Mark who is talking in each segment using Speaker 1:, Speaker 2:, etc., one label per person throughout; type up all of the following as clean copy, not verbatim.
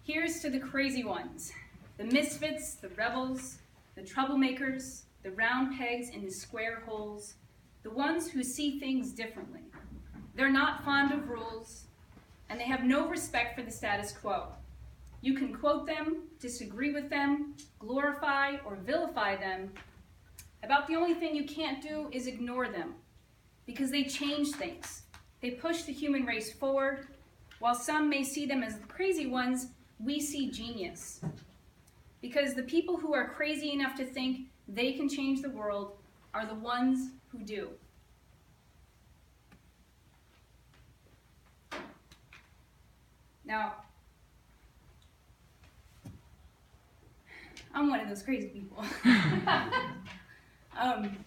Speaker 1: Here's to the crazy ones, the misfits, the rebels, the troublemakers, the round pegs in the square holes, the ones who see things differently. They're not fond of rules, and they have no respect for the status quo. You can quote them, disagree with them, glorify or vilify them. About the only thing you can't do is ignore them, because they change things. They push the human race forward. While some may see them as the crazy ones, we see genius. Because the people who are crazy enough to think they can change the world are the ones who do. Now, I'm one of those crazy people. I'm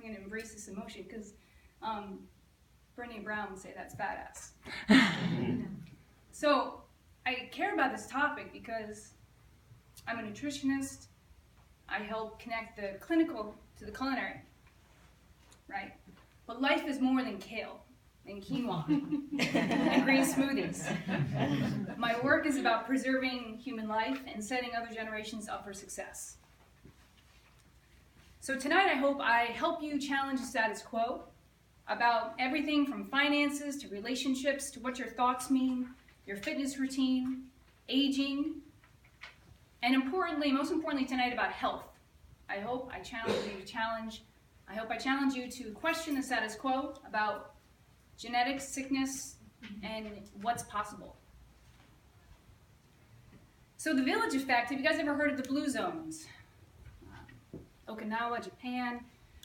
Speaker 1: going to embrace this emotion because Brené Brown would say that's badass. So I care about this topic because I'm a nutritionist. I help connect the clinical to the culinary, right? But life is more than kale and quinoa and green smoothies. My work is about preserving human life and setting other generations up for success. So tonight I hope I help you challenge the status quo about everything from finances to relationships to what your thoughts mean, your fitness routine, aging, and most importantly tonight about health. I hope I challenge you to question the status quo about genetics, sickness, and what's possible. So the village effect, have you guys ever heard of the blue zones? Okinawa, Japan,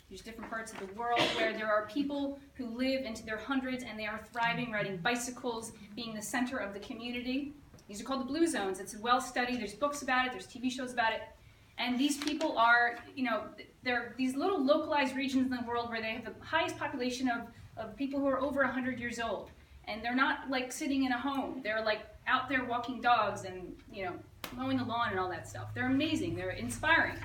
Speaker 1: there's different parts of the world where there are people who live into their hundreds and they are thriving, riding bicycles, being the center of the community. These are called the blue zones. It's well studied. There's books about it. There's TV shows about it. And these people are, they're these little localized regions in the world where they have the highest population of people who are over 100 years old. And they're not like sitting in a home. They're like out there walking dogs and, mowing the lawn and all that stuff. They're amazing. They're inspiring.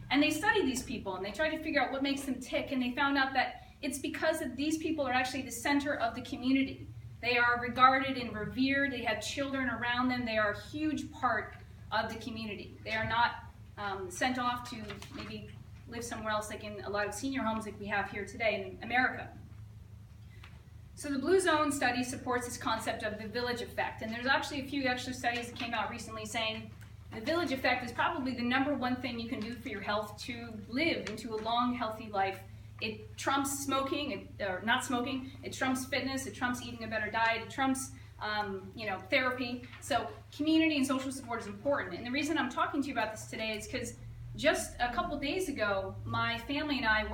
Speaker 1: And they studied these people and they tried to figure out what makes them tick. And they found out that it's because that these people are actually the center of the community. They are regarded and revered. They have children around them. They are a huge part of the community. They are not sent off to maybe live somewhere else, like in a lot of senior homes like we have here today in America. So the Blue Zone study supports this concept of the village effect. And there's actually a few extra studies that came out recently saying the village effect is probably the #1 thing you can do for your health to live into a long, healthy life. It trumps smoking, or not smoking. It trumps fitness. It trumps eating a better diet. It trumps, therapy. So community and social support is important. And the reason I'm talking to you about this today is because just a couple days ago, my family and I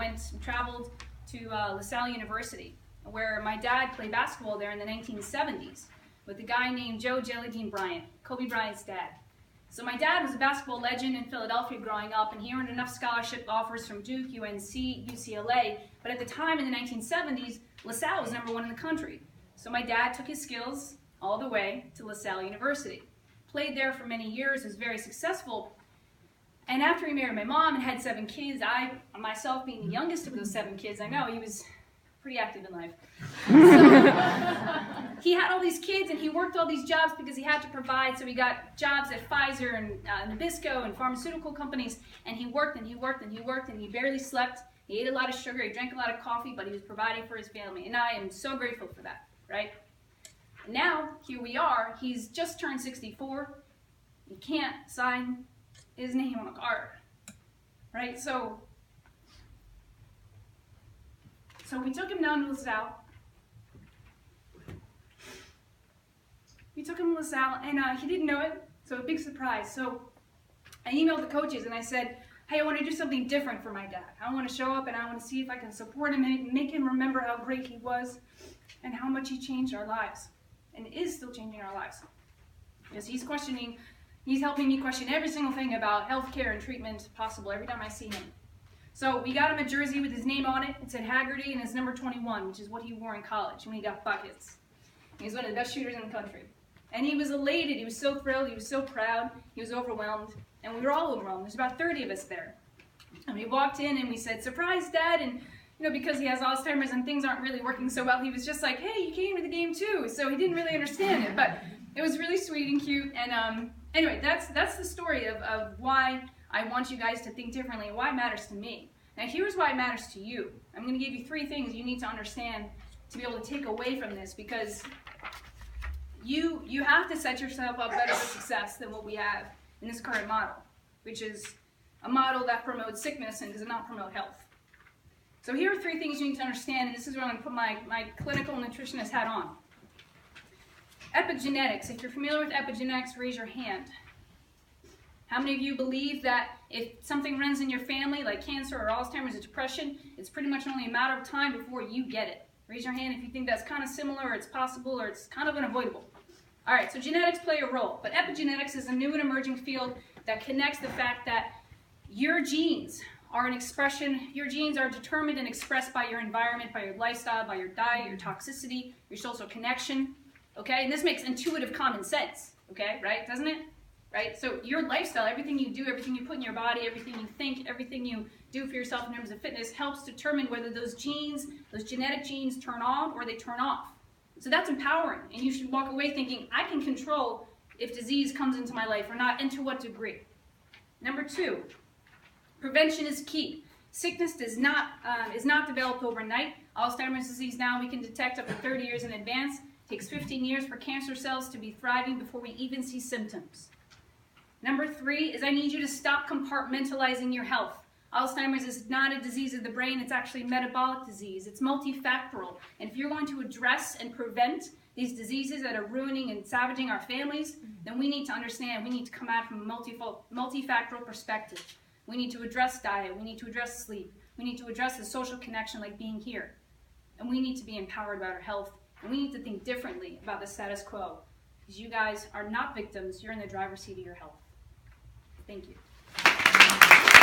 Speaker 1: traveled to LaSalle University, where my dad played basketball there in the 1970s with a guy named Joe Jellybean Bryant, Kobe Bryant's dad. So my dad was a basketball legend in Philadelphia growing up, and he earned enough scholarship offers from Duke, UNC, UCLA, but at the time in the 1970s, LaSalle was #1 in the country. So my dad took his skills all the way to LaSalle University. Played there for many years, was very successful, and after he married my mom and had 7 kids, I, myself being the youngest of those 7 kids, I know he was pretty active in life. So, he had all these kids and he worked all these jobs because he had to provide. So he got jobs at Pfizer and Nabisco and pharmaceutical companies, and he worked and he worked and he worked and he barely slept. He ate a lot of sugar, he drank a lot of coffee, but he was providing for his family. And I am so grateful for that, right? And now, here we are, he's just turned 64. He can't sign his name on a card, right? So we took him down to LaSalle. And he didn't know it, so a big surprise. So I emailed the coaches and I said, hey, I want to do something different for my dad. I want to show up and I want to see if I can support him and make him remember how great he was and how much he changed our lives and is still changing our lives. Because he's helping me question every single thing about healthcare and treatment possible every time I see him. So we got him a jersey with his name on it. It said Haggerty and his number 21, which is what he wore in college when he got buckets. He's one of the best shooters in the country. And he was elated, he was so thrilled, he was so proud, he was overwhelmed, and we were all overwhelmed. There's about 30 of us there. And we walked in and we said, surprise, Dad, and because he has Alzheimer's and things aren't really working so well, he was just like, hey, you came to the game too. So he didn't really understand it, but it was really sweet and cute. And anyway, that's the story of why I want you guys to think differently and why it matters to me. Now here's why it matters to you. I'm going to give you 3 things you need to understand to be able to take away from this, because you have to set yourself up better for success than what we have in this current model, which is a model that promotes sickness and does not promote health. So here are 3 things you need to understand, and this is where I'm going to put my clinical nutritionist hat on. Epigenetics. If you're familiar with epigenetics, raise your hand. How many of you believe that if something runs in your family, like cancer or Alzheimer's or depression, it's pretty much only a matter of time before you get it? Raise your hand if you think that's kind of similar, or it's possible, or it's kind of unavoidable. All right, so genetics play a role, but epigenetics is a new and emerging field that connects the fact that your genes are an expression, your genes are determined and expressed by your environment, by your lifestyle, by your diet, your toxicity, your social connection, okay? And this makes intuitive common sense, okay, right? Doesn't it? Right? So your lifestyle, everything you do, everything you put in your body, everything you think, everything you do for yourself in terms of fitness helps determine whether those genes, those genetic genes turn on or they turn off. So that's empowering, and you should walk away thinking, I can control if disease comes into my life or not, and to what degree. Number 2, prevention is key. Sickness is not developed overnight. Alzheimer's disease now we can detect up to 30 years in advance. It takes 15 years for cancer cells to be thriving before we even see symptoms. Number 3 is I need you to stop compartmentalizing your health. Alzheimer's is not a disease of the brain, it's actually a metabolic disease. It's multifactorial. And if you're going to address and prevent these diseases that are ruining and savaging our families, then we need to understand, we need to come at it from a multifactorial perspective. We need to address diet, we need to address sleep, we need to address the social connection like being here. And we need to be empowered about our health, and we need to think differently about the status quo. Because you guys are not victims, you're in the driver's seat of your health. Thank you.